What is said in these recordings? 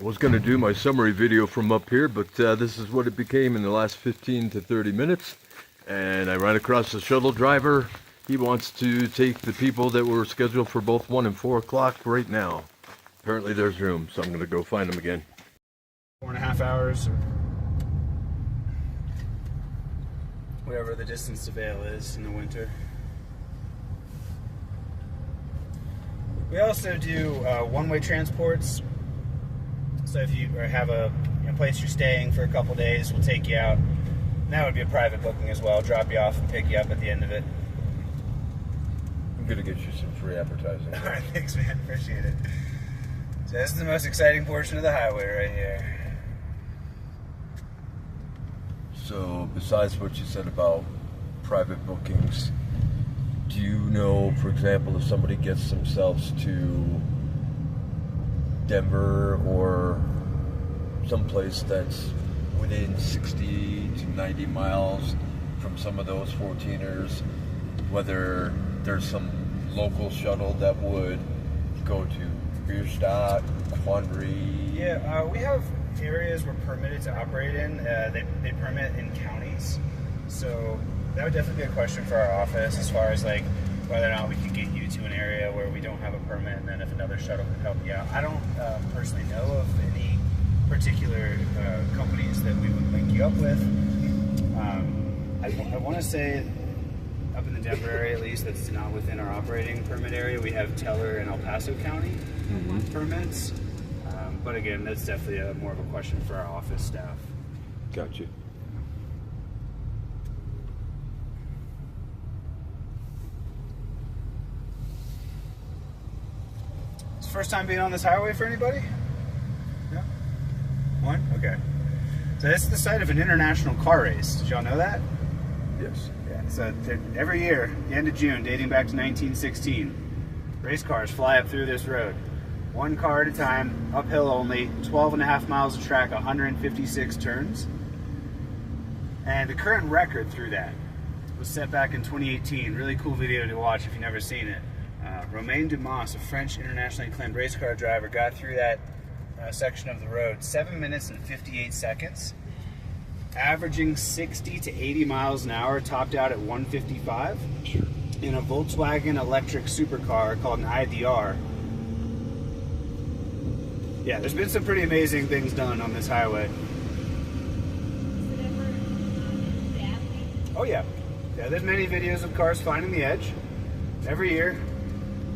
I was going to do my summary video from up here, but this is what it became in the last 15 to 30 minutes. And I ran across the shuttle driver. He wants to take the people that were scheduled for both 1 and 4 o'clock right now. Apparently there's room, so I'm going to go find them again. 4.5 hours, or whatever the distance to Vail is in the winter. We also do one-way transports. So if you have a place you're staying for a couple days, we'll take you out. And that would be a private booking as well. Drop you off and pick you up at the end of it. I'm going to get you some free advertising. All right, thanks, man. Appreciate it. So this is the most exciting portion of the highway right here. So besides what you said about private bookings, do you know, for example, if somebody gets themselves to Denver or someplace that's within 60 to 90 miles from some of those 14ers, whether there's some local shuttle that would go to Bierstadt, Quandary? Yeah, we have areas we're permitted to operate in. They permit in counties. So that would definitely be a question for our office as far as like whether or not we could get you to an area where we don't have a permit, and then if another shuttle could help you out. I don't personally know of any particular companies that we would link you up with. I want to say up in the Denver area, at least, that's not within our operating permit area. We have Teller and El Paso County permits. But again, that's definitely more of a question for our office staff. Gotcha. It's the first time being on this highway for anybody? No? One? Okay. So this is the site of an international car race. Did y'all know that? Yes. Yeah. So every year, the end of June, dating back to 1916, race cars fly up through this road. One car at a time, uphill only, 12.5 miles of track, 156 turns. And the current record through that was set back in 2018. Really cool video to watch if you've never seen it. Romain Dumas, a French internationally acclaimed race car driver, got through that section of the road 7 minutes and 58 seconds, averaging 60 to 80 miles an hour, topped out at 155 in a Volkswagen electric supercar called an IDR. Yeah, there's been some pretty amazing things done on this highway. Oh yeah. Yeah, there's many videos of cars finding the edge every year.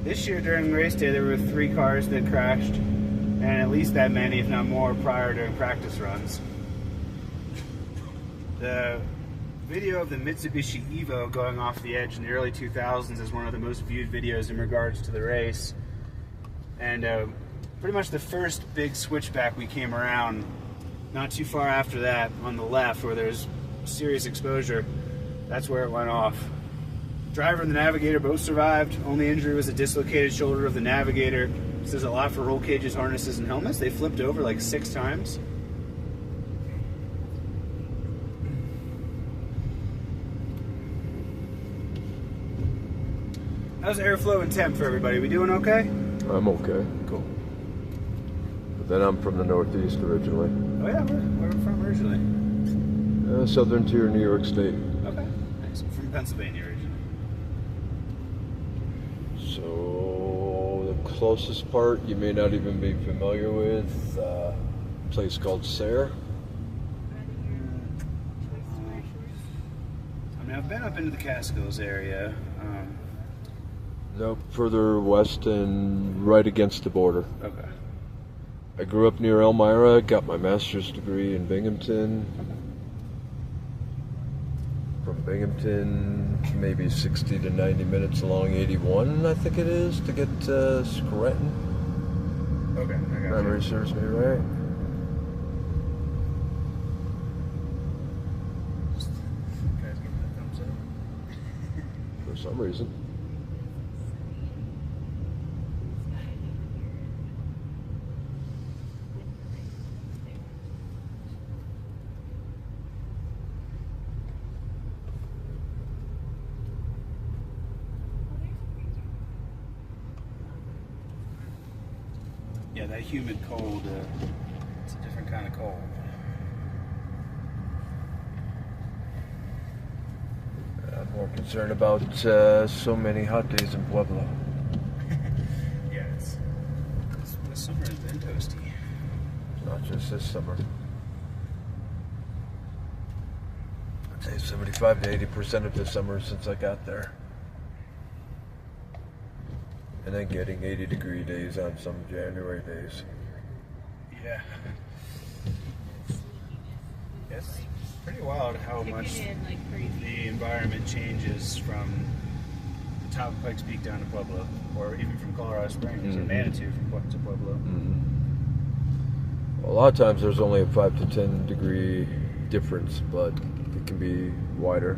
This year during race day there were 3 cars that crashed, and at least that many, if not more, prior during practice runs. The video of the Mitsubishi Evo going off the edge in the early 2000s is one of the most viewed videos in regards to the race. And pretty much the first big switchback we came around, not too far after that, on the left where there's serious exposure, that's where it went off. Driver and the navigator both survived. Only injury was a dislocated shoulder of the navigator. This is a lot for roll cages, harnesses, and helmets. They flipped over like 6 times. How's airflow and temp for everybody? We doing okay? I'm okay. Cool. But then I'm from the Northeast originally. Oh yeah, where are we from originally? Southern tier, New York State. Okay, nice. I'm from Pennsylvania originally. So the closest part you may not even be familiar with, a place called Sayre. I mean, I've been up into the Catskills area. Nope, further west and right against the border. Okay. I grew up near Elmira, got my master's degree in Binghamton. From Binghamton, maybe 60 to 90 minutes along 81, I think it is, to get to Scranton. Okay, I got you. Memory serves me right. Guys, give me that thumbs up. For some reason. Yeah, that humid cold It's a different kind of cold. I'm more concerned about so many hot days in Pueblo. Yeah, this summer has been toasty. Not just this summer. I'd say 75 to 80% of the summer since I got there. And then getting 80-degree days on some January days. Yeah. It's pretty wild how much the environment changes from the top of Pike's Peak down to Pueblo, or even from Colorado Springs or Manitou from to Pueblo. Well, a lot of times there's only a 5 to 10 degree difference, but it can be wider.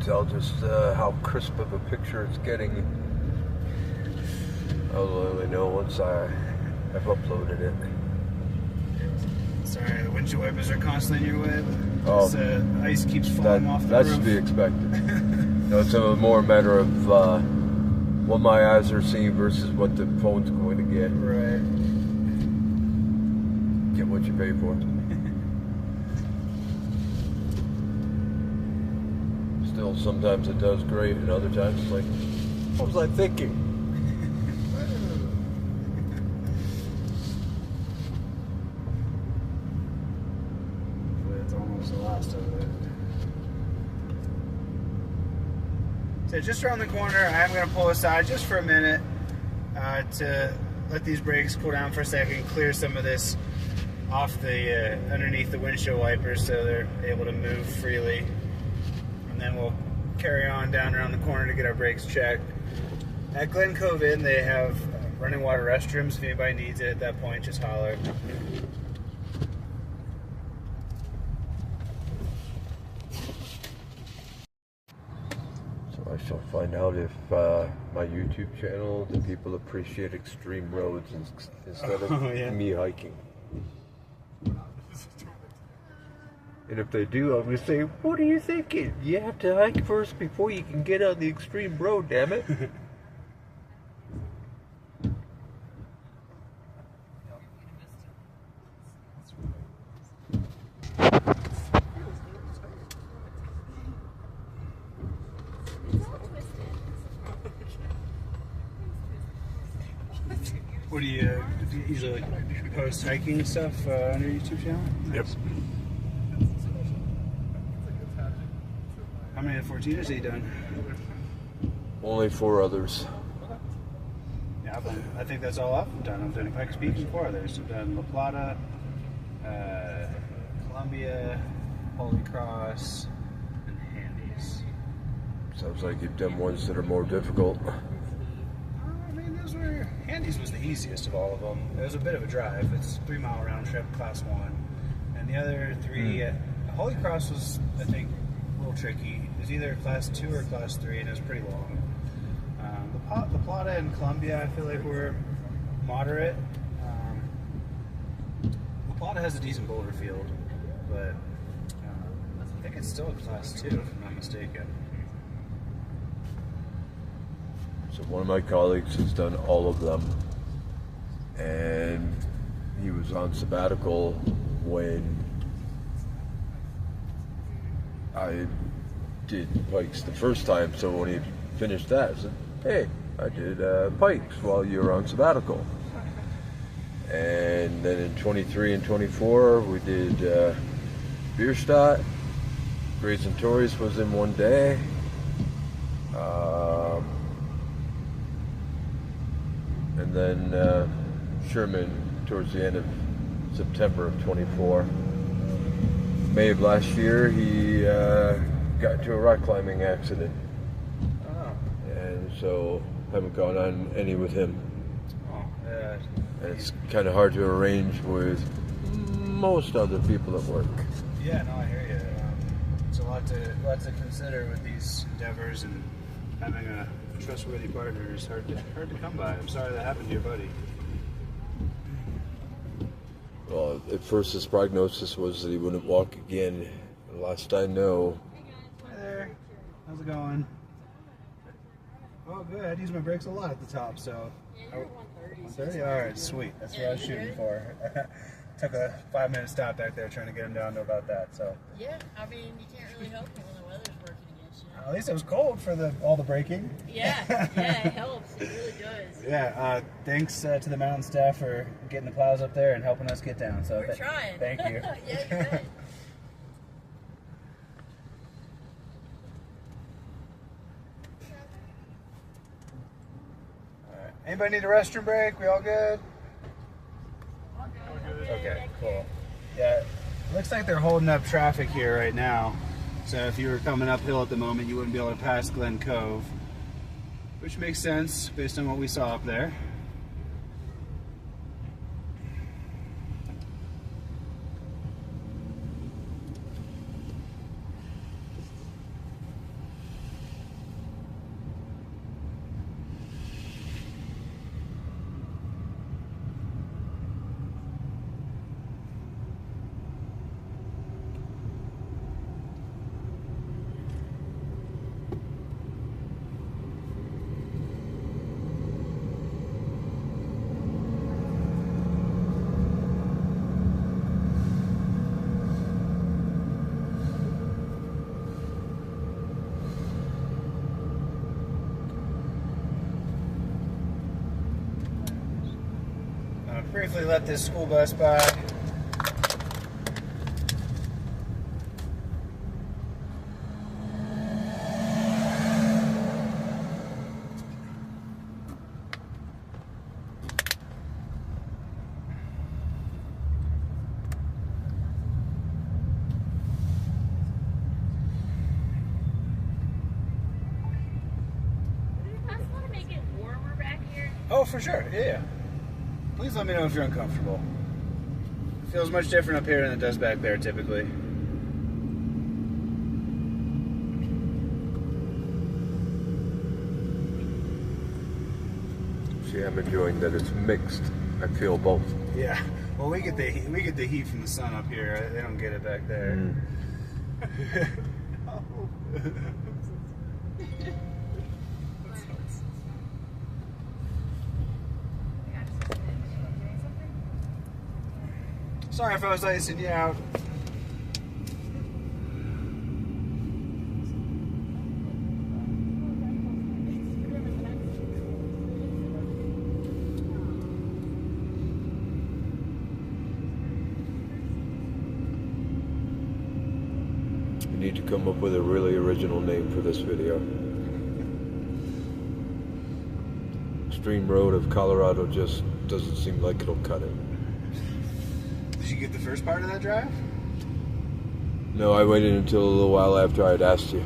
Tell just how crisp of a picture it's getting. I'll only know once I've uploaded it. Sorry, the windshield wipers are constantly in your way. Oh, this, ice keeps falling off the that's roof. to be expected. No, it's a more matter of what my eyes are seeing versus what the phone's going to get. Right. Get what you pay for. Still, sometimes it does great, and other times it's like, what was I thinking? It's almost the last of it. So just around the corner, I am going to pull aside just for a minute to let these brakes cool down for a second, clear some of this off the underneath the windshield wipers so they're able to move freely. And then we'll carry on down around the corner to get our brakes checked. At Glen Cove Inn, they have running water restrooms. If anybody needs it at that point, just holler. So I shall find out if my YouTube channel, the people appreciate extreme roads instead of me hiking. And if they do, I'm going to say, what are you thinking? You have to hike first before you can get on the extreme road, damn it. What do you usually post hiking stuff on your YouTube channel? Yep. How many 14ers have you done? Only 4 others. Yeah, I think that's all I've done. I've done Pike's Peak and 4 others. I've done La Plata, Columbia, Holy Cross, and Handies. Sounds like you've done ones that are more difficult. I mean, Handies was the easiest of all of them. It was a bit of a drive. It's 3-mile round trip, class 1. And the other 3, Holy Cross was, I think, a little tricky. was either class 2 or class 3, and it was pretty long. The Plata and Columbia, I feel like were moderate. The Plata has a decent boulder field, but I think it's still a class 2 if I'm not mistaken. So one of my colleagues has done all of them, and he was on sabbatical when I did Pikes the first time. So when he finished that, I said, hey, I did Pikes while you were on sabbatical. And then in 23 and 24 we did Bierstadt. Grays and Torreys was in one day. And then Sherman towards the end of September of 24. May of last year, he got into a rock climbing accident. Oh. And so haven't gone on any with him. Oh, yeah. And it's kind of hard to arrange with most other people at work. Yeah, no, I hear you. It's a lot to consider with these endeavors, and having a trustworthy partner is hard to come by. I'm sorry that happened to your buddy. Well, at first his prognosis was that he wouldn't walk again. Last I know. Hi there. How's it going? Oh, good. I'd use my brakes a lot at the top, so. Yeah, you're 130. 130? Alright, sweet. That's what I was shooting for. Took a 5-minute stop back there trying to get him down to about that, so. Yeah, I mean, you can't really help it when the weather's working against you. At least it was cold for all the braking. Yeah, it helps. It really does. Yeah, thanks to the mountain staff for getting the plows up there and helping us get down. So We're trying. Thank you. Yeah, you bet. All right. Anybody need a restroom break? We all good? Okay, cool. Yeah, looks like they're holding up traffic here right now. So if you were coming uphill at the moment, you wouldn't be able to pass Glen Cove, which makes sense based on what we saw up there. Briefly let this school bus by. Want to make it warmer back here? Oh, for sure, yeah. Please let me know if you're uncomfortable. It feels much different up here than it does back there typically. See, I'm enjoying that it's mixed. I feel both. Yeah. Well, we get the heat from the sun up here. They don't get it back there. Sorry if I was icing you out. We need to come up with a really original name for this video. Extreme Road of Colorado just doesn't seem like it'll cut it. Did you get the first part of that drive? No, I waited until a little while after I'd asked you.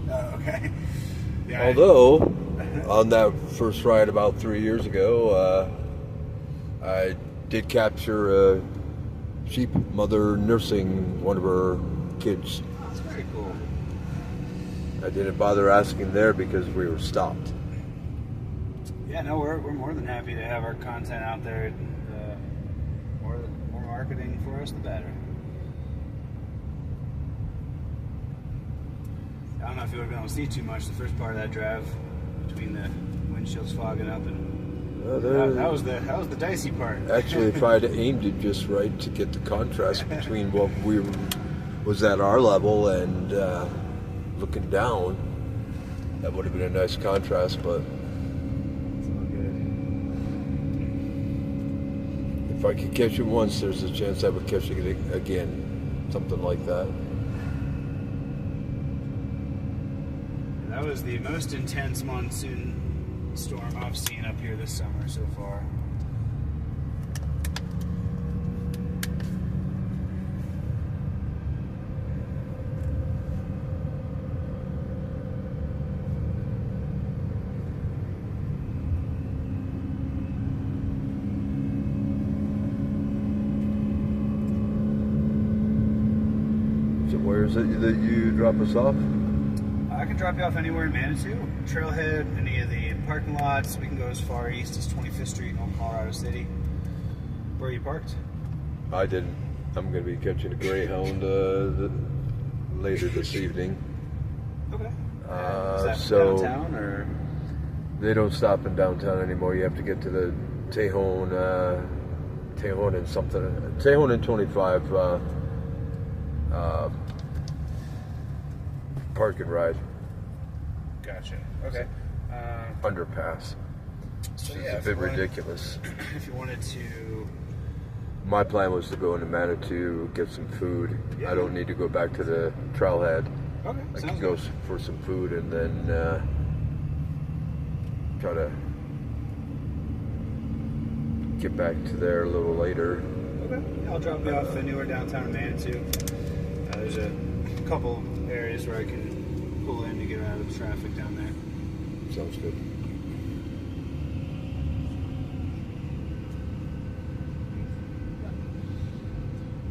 Oh, okay. Yeah, Although, on that first ride about 3 years ago, I did capture a sheep mother nursing one of her kids. That's very cool. I didn't bother asking there because we were stopped. Yeah, no, we're more than happy to have our content out there. More marketing for us, the better. I don't know if you would have been able to see too much the first part of that drive between the windshields fogging up and that was the dicey part. Actually, if I'd aimed it just right to get the contrast between what was at our level and looking down, that would have been a nice contrast. But It's all good. if I could catch it once, there's a chance I would catch it again, something like that. That was the most intense monsoon storm I've seen up here this summer so far. So where is it that you drop us off? I can drop you off anywhere in Manitou, Trailhead, any of the parking lots. We can go as far east as 25th Street in Old Colorado City. Where are you parked? I didn't. I'm going to be catching a Greyhound later this evening. Okay. Is that so downtown or? they don't stop in downtown anymore. You have to get to the Tejon and 25 park and ride Gotcha. Okay. underpass. So It's yeah, a bit ridiculous. If you wanted to, My plan was to go into Manitou, get some food. Yeah. I don't need to go back to the trailhead. okay, I sounds can go good. for some food and then try to get back to there a little later. Okay. Yeah, I'll drop you off anywhere downtown in Manitou. There's a couple areas where I can pull in to get out of the traffic down there. Sounds good.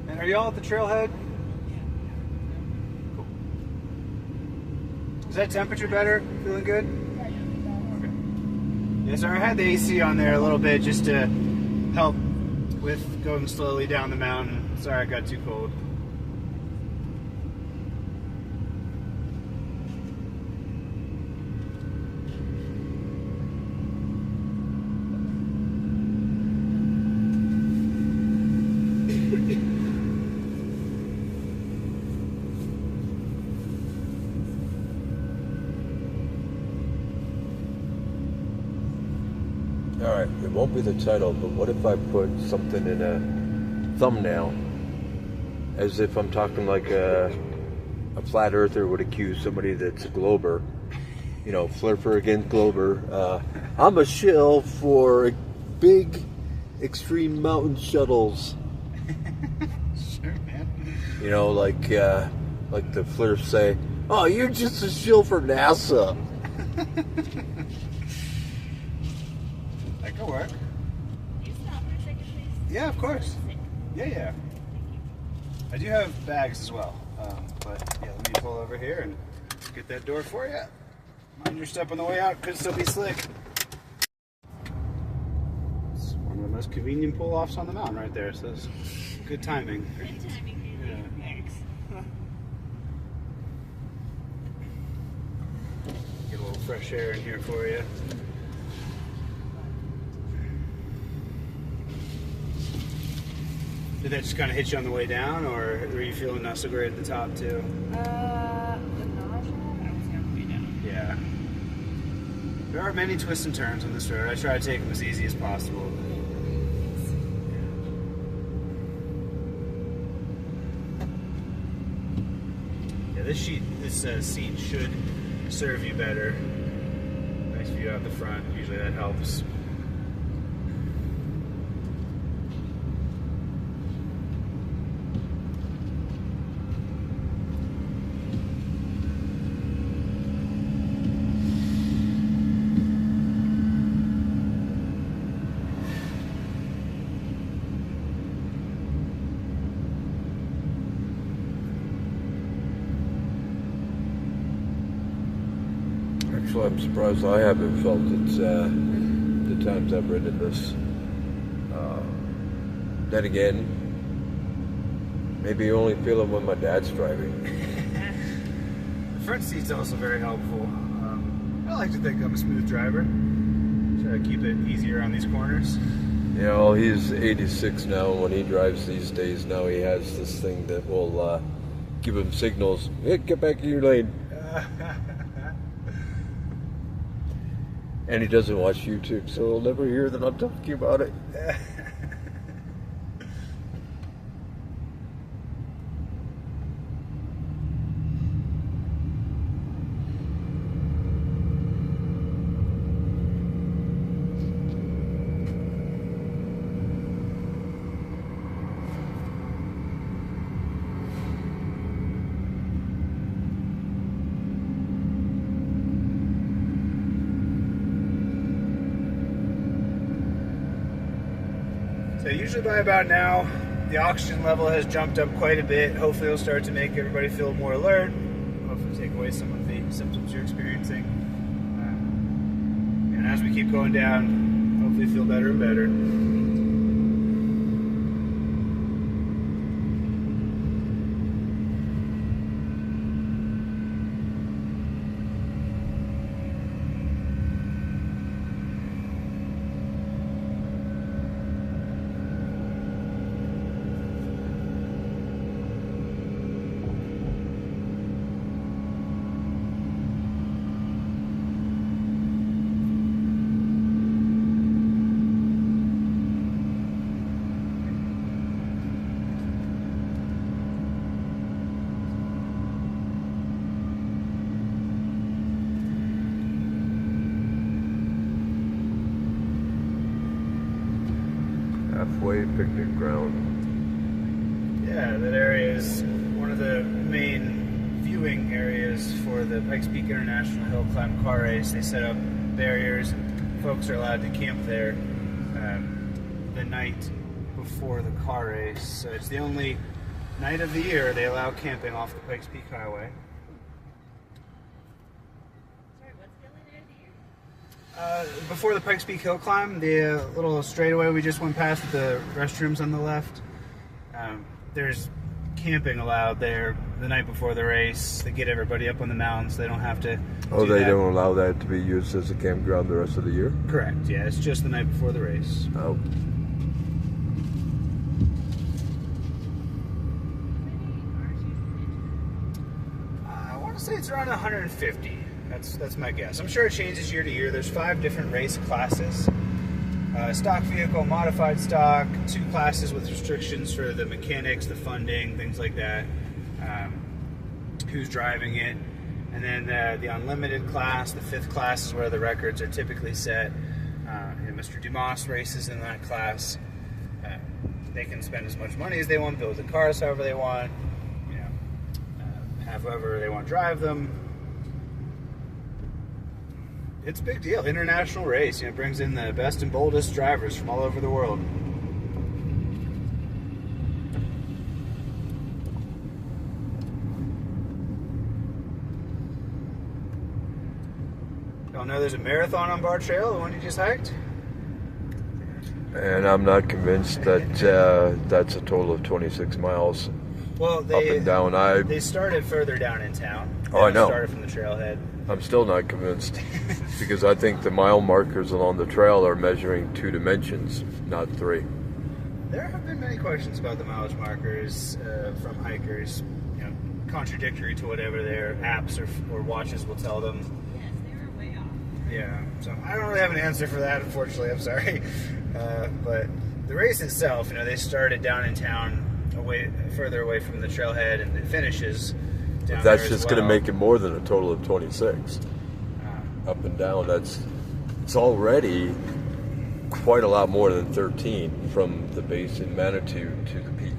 And are y'all at the trailhead? Cool. Is that temperature better? Feeling good? Okay. Yeah, so I had the AC on there a little bit just to help with going slowly down the mountain. Sorry, it got too cold. Alright, it won't be the title, but what if I put something in a thumbnail as if I'm talking like a flat earther would accuse somebody that's a glober, you know, flirper against glober. I'm a shill for big extreme mountain shuttles. Sure, man. You know, like the flirts say, oh, you're just a shill for NASA. That could work. You stop for a second, please. Yeah, of course. Yeah. I do have bags as well. But yeah, let me pull over here and get that door for you. Mind your step on the way out, could still be slick. It's one of the most convenient pull-offs on the mountain right there, so it's good timing. Good timing, Yeah. Thanks. Get a little fresh air in here for you. Did that just kind of hit you on the way down, or were you feeling not so great at the top too? The nausea, but I was going to be down. Yeah. There are many twists and turns on this road. I try to take them as easy as possible. Yeah, this seat should serve you better. Nice view out the front. Usually that helps. Actually, I'm surprised I haven't felt it the times I've ridden this. Then again, maybe you only feel it when my dad's driving. The front seat's also very helpful. I like to think I'm a smooth driver. Try to keep it easier on these corners. You know, he's 86 now. When he drives these days, now he has this thing that will give him signals. Hey, get back in your lane. And he doesn't watch YouTube, so he'll never hear that I'm talking about it. So usually by about now, the oxygen level has jumped up quite a bit. Hopefully it'll start to make everybody feel more alert. Hopefully take away some of the symptoms you're experiencing. And as we keep going down, hopefully feel better and better. Halfway picnic ground. Yeah, that area is one of the main viewing areas for the Pikes Peak International Hill Climb Car Race. They set up barriers and folks are allowed to camp there the night before the car race. So it's the only night of the year they allow camping off the Pikes Peak Highway. Sorry, what's the only night of the year? Before the Pikes Peak Hill Climb, the little straightaway we just went past with the restrooms on the left, there's camping allowed there the night before the race. They get everybody up on the mountains. They don't have to. Oh, they don't allow that to be used as a campground the rest of the year? Correct, yeah. It's just the night before the race. Oh. I want to say it's around 150. That's my guess. I'm sure it changes year to year. There's 5 different race classes. Stock vehicle, modified stock, 2 classes with restrictions for the mechanics, the funding, things like that. Who's driving it. And then the unlimited class, the 5th class is where the records are typically set. And Mr. Dumas races in that class. They can spend as much money as they want, build the cars however they want, have whoever they want to drive them. It's a big deal. International race. It brings in the best and boldest drivers from all over the world. Y'all know there's a marathon on Bar Trail, the one you just hiked? And I'm not convinced that that's a total of 26 miles Well, up and down. They started further down in town. Oh, I know. Started from the trailhead. I'm still not convinced because I think the mile markers along the trail are measuring 2 dimensions, not 3. There have been many questions about the mileage markers from hikers, contradictory to whatever their apps or watches will tell them. Yes, they were way off. Yeah, so I don't really have an answer for that, unfortunately. I'm sorry. But the race itself, they started down in town, further away from the trailhead, and it finishes down That's there just as going to well. make it more than a total of 26. Up and down, it's already quite a lot more than 13 from the base in Manitou to the peak.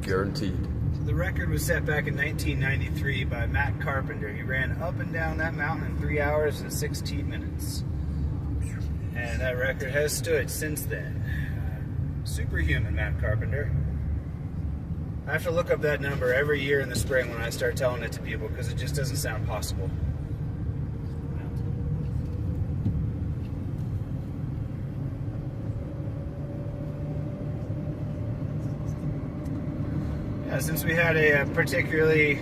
Guaranteed. The record was set back in 1993 by Matt Carpenter. He ran up and down that mountain in 3 hours and 16 minutes. And that record has stood since then. Superhuman, Matt Carpenter. I have to look up that number every year in the spring when I start telling it to people because it just doesn't sound possible. Since we had a particularly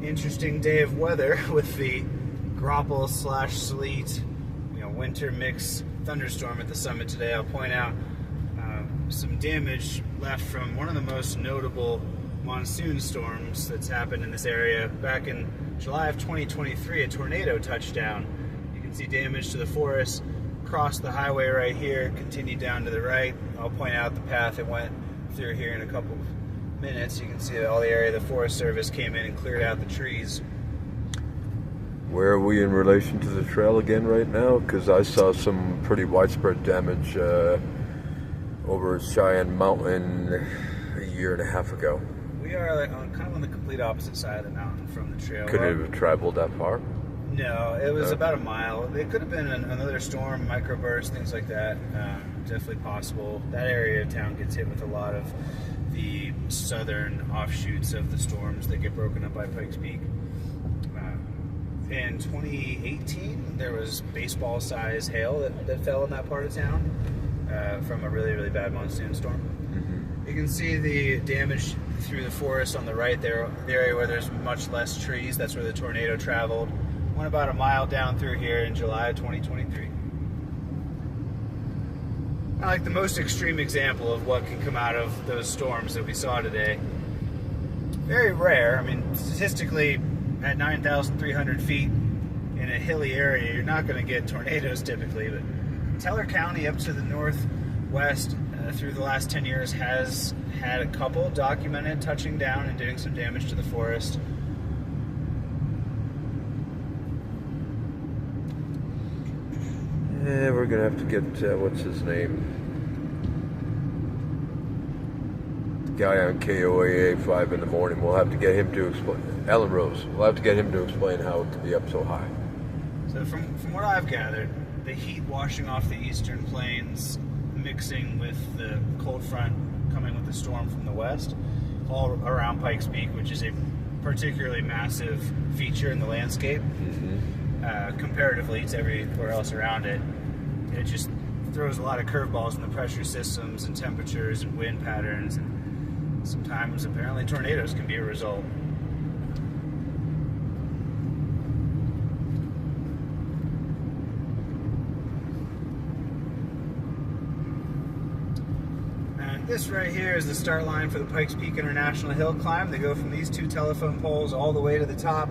interesting day of weather with the grapple / sleet, winter mix thunderstorm at the summit today, I'll point out some damage left from one of the most notable monsoon storms that's happened in this area. Back in July of 2023, a tornado touched down. You can see damage to the forest, crossed the highway right here, continued down to the right. I'll point out the path it went through here in a couple of minutes. You can see all the area the Forest Service came in and cleared out the trees. Where are we in relation to the trail again right now? Because I saw some pretty widespread damage over Cheyenne Mountain a year and a half ago. We are kind of on the complete opposite side of the mountain from the trail. Could it have traveled that far? No, it was about a mile. It could have been another storm, microburst, things like that. Definitely possible. That area of town gets hit with a lot of the southern offshoots of the storms that get broken up by Pike's Peak. In 2018, there was baseball-sized hail that fell in that part of town from a really, really bad monsoon storm. You can see the damage through the forest on the right there, the area where there's much less trees. That's where the tornado traveled. Went about a mile down through here in July of 2023. I like the most extreme example of what can come out of those storms that we saw today. Very rare. I mean, statistically, at 9,300 feet in a hilly area, you're not going to get tornadoes typically, but Teller County up to the northwest through the last 10 years has had a couple documented touching down and doing some damage to the forest. Yeah, we're gonna have to get what's his name? The guy on KOAA 5 in the morning. We'll have to get him to explain. Alan Rose. We'll have to get him to explain how it can be up so high. So from what I've gathered, the heat washing off the eastern plains, mixing with the cold front coming with the storm from the west, all around Pikes Peak, which is a particularly massive feature in the landscape, comparatively to everywhere else around it. It just throws a lot of curveballs in the pressure systems and temperatures and wind patterns, and sometimes apparently tornadoes can be a result. This right here is the start line for the Pikes Peak International Hill Climb. They go from these two telephone poles all the way to the top.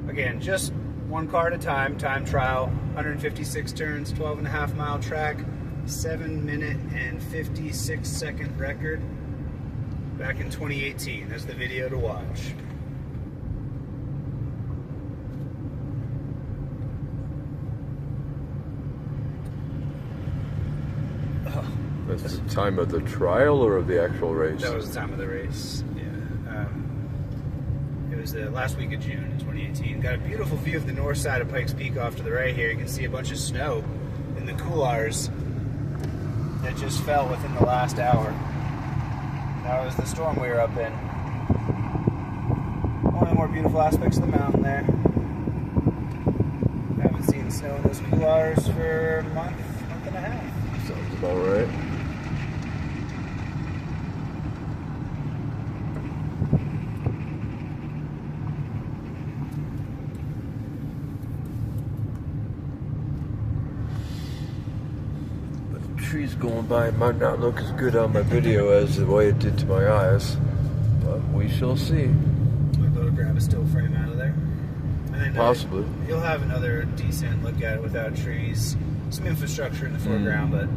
Again, just one car at a time, time trial, 156 turns, 12.5 mile track, 7-minute and 56-second record back in 2018. That's the video to watch. That's the time of the trial or of the actual race? That was the time of the race, yeah. It was the last week of June in 2018. Got a beautiful view of the north side of Pikes Peak off to the right here. You can see a bunch of snow in the couloirs that just fell within the last hour. That was the storm we were up in. One of the more beautiful aspects of the mountain there. Haven't seen snow in those couloirs for a month and a half. Sounds about right. Trees going by might not look as good on my video as the way it did to my eyes, but we shall see. Might be able to grab a still frame out of there. And then, possibly. You'll have another decent look at it without trees. Some infrastructure in the foreground, but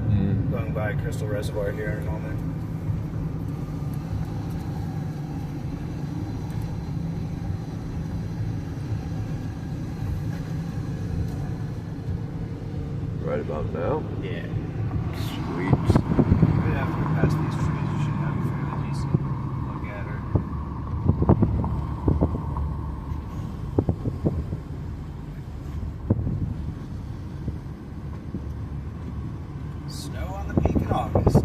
going by Crystal Reservoir here in a moment. Right about now? Yeah. Sweet. Right after we pass these trees, you should have a fairly decent look at her. Snow on the peak in August.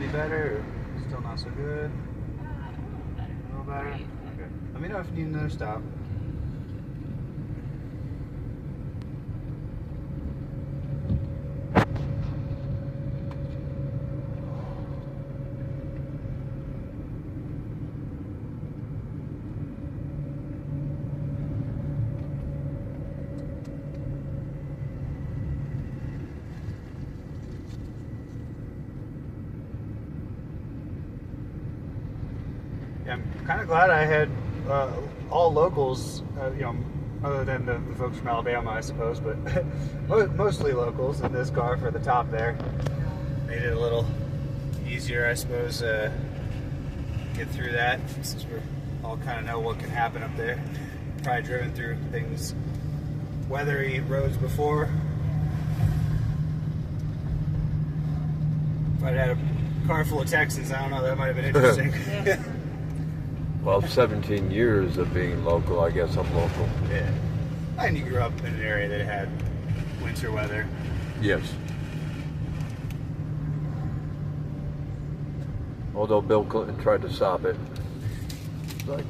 any better? Or still not so good? Better. A little better? Right. Okay. Let me know if you need another stop. Yeah, I'm kind of glad I had all locals, other than the folks from Alabama, I suppose, but mostly locals in this car for the top there. Made it a little easier, I suppose, get through that, since we all kind of know what can happen up there. Probably driven through things, weathery roads before. If I'd had a car full of Texans, I don't know, that might have been interesting. Yeah. Well, 17 years of being local, I guess I'm local. Yeah. And you grew up in an area that had winter weather. Yes. Although Bill Clinton tried to stop it. It's like,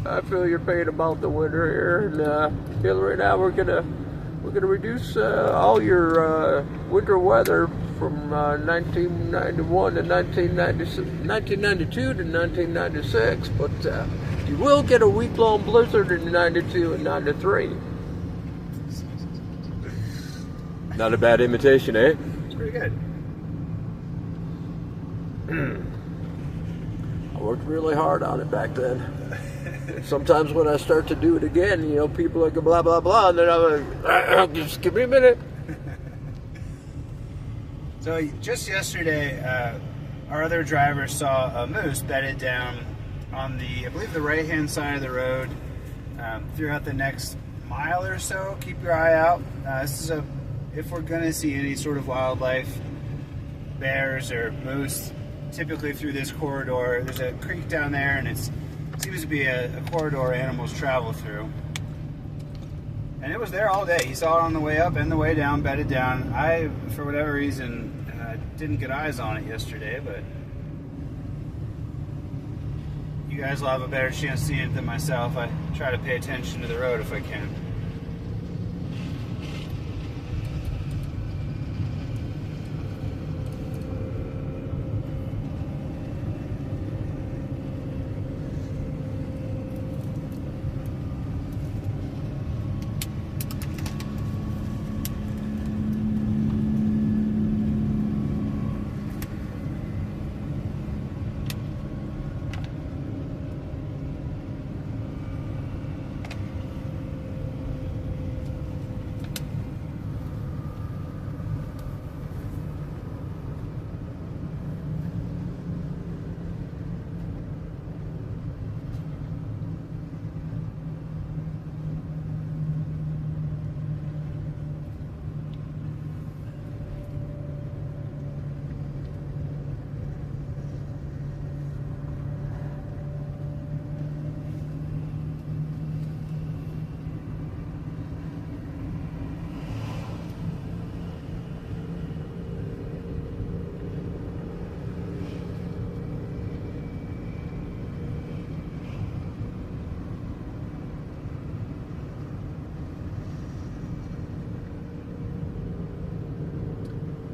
I feel your pain about the winter here, and Hillary and I, we're gonna reduce all your winter weather from 1991 to 1992 to 1996, but you will get a week-long blizzard in 92 and 93. Not a bad imitation, eh? It's pretty good. I worked really hard on it back then. Sometimes when I start to do it again, people are like blah blah blah, and then I'm like, just give me a minute. So just yesterday, our other driver saw a moose bedded down on I believe the right-hand side of the road. Throughout the next mile or so, keep your eye out. If we're going to see any sort of wildlife, bears or moose, typically through this corridor. There's a creek down there, and it seems to be a corridor animals travel through. And it was there all day. He saw it on the way up and the way down, bedded down. I, for whatever reason, didn't get eyes on it yesterday, but you guys will have a better chance seeing it than myself. I try to pay attention to the road if I can.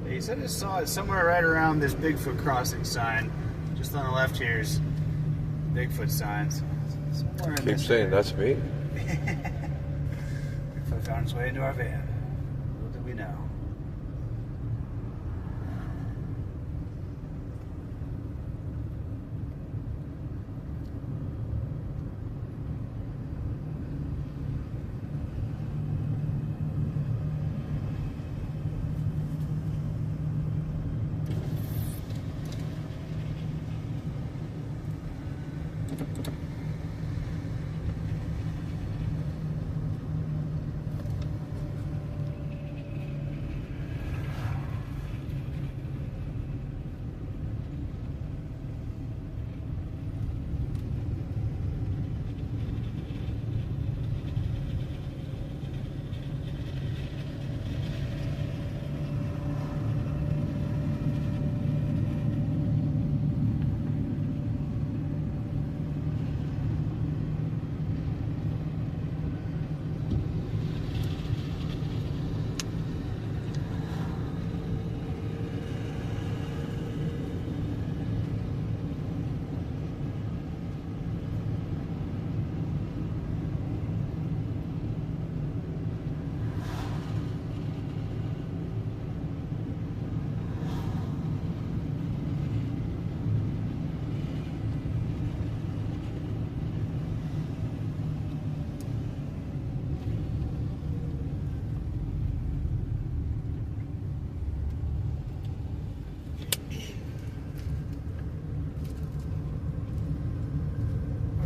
He said he saw it somewhere right around this Bigfoot crossing sign. Just on the left here is Bigfoot signs. Somewhere in Keep this saying area. that's me. Bigfoot found his way into our van. Little did we know.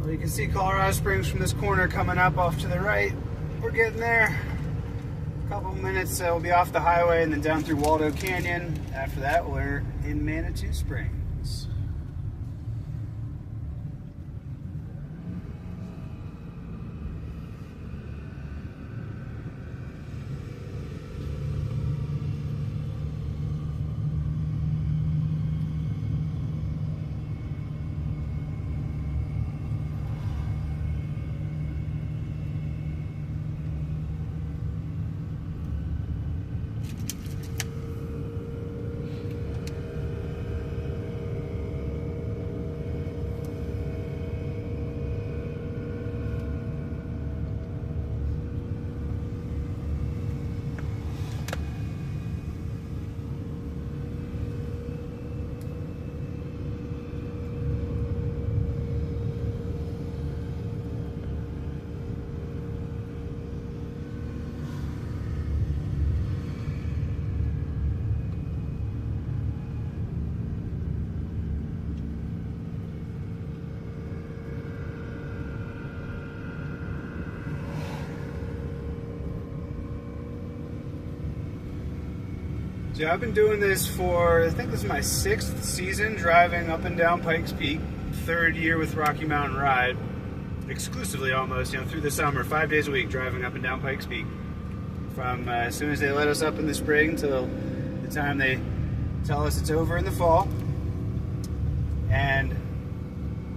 Well, you can see Colorado Springs from this corner coming up off to the right. We're getting there. A couple minutes, we'll be off the highway and then down through Waldo Canyon. After that, we're in Manitou Springs. So I've been doing this for, I think this is my 6th season driving up and down Pikes Peak. 3rd year with Rocky Mountain Ride, exclusively almost, through the summer, 5 days a week driving up and down Pikes Peak. From as soon as they let us up in the spring till the time they tell us it's over in the fall. And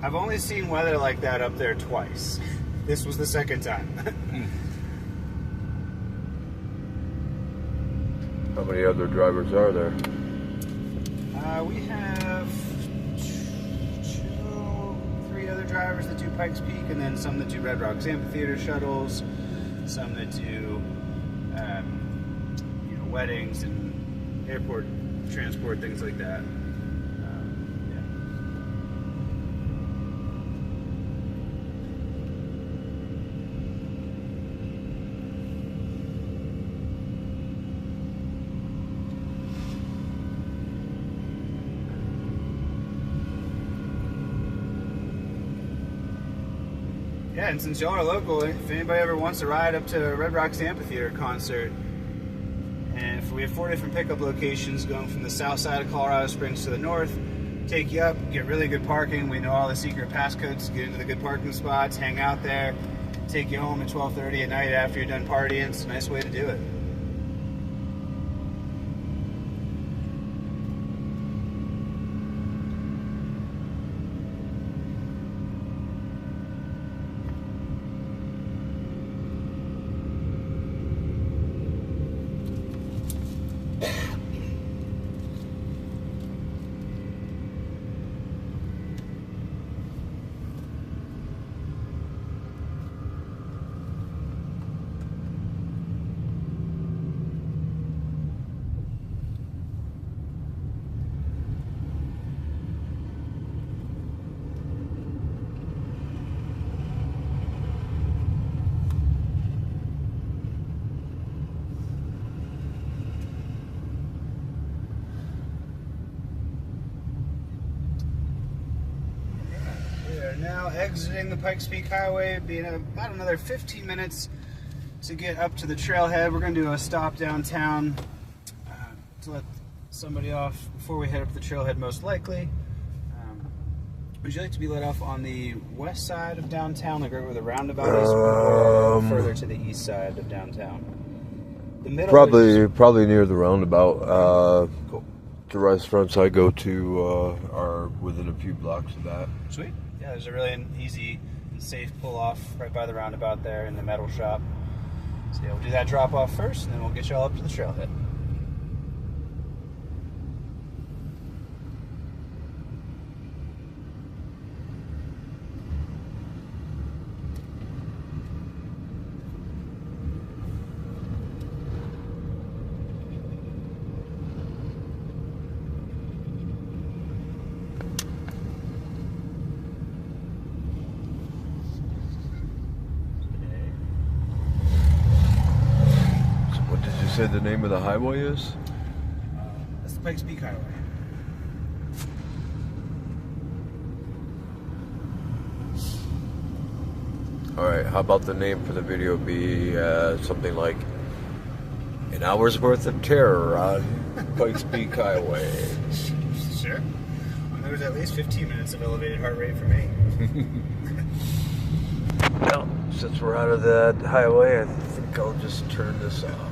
I've only seen weather like that up there twice. This was the 2nd time. How many other drivers are there? We have 3 other drivers that do Pikes Peak, and then some that do Red Rocks Amphitheater shuttles, some that do weddings and airport transport, things like that. Yeah, and since y'all are local, if anybody ever wants to ride up to Red Rocks Amphitheater concert, and if we have 4 different pickup locations going from the south side of Colorado Springs to the north, take you up, get really good parking. We know all the secret passcodes to get into the good parking spots, hang out there, take you home at 12:30 at night after you're done partying. It's a nice way to do it. Now exiting the Pikes Peak Highway, being about another 15 minutes to get up to the trailhead. We're going to do a stop downtown to let somebody off before we head up the trailhead, most likely. Would you like to be let off on the west side of downtown, like right where the roundabout is, or further to the east side of downtown? The middle Probably near the roundabout. Cool. The restaurants I go to are within a few blocks of that. Sweet. Yeah, there's a really easy and safe pull-off right by the roundabout there in the metal shop. So yeah, we'll do that drop-off first, and then we'll get you all up to the trailhead. Say the name of the highway is? That's the Pikes Peak Highway. Alright, how about the name for the video be something like An Hour's Worth of Terror on Pike's Peak Highway? Sure. Well, there was at least 15 minutes of elevated heart rate for me. Well, since we're out of that highway, I think I'll just turn this off.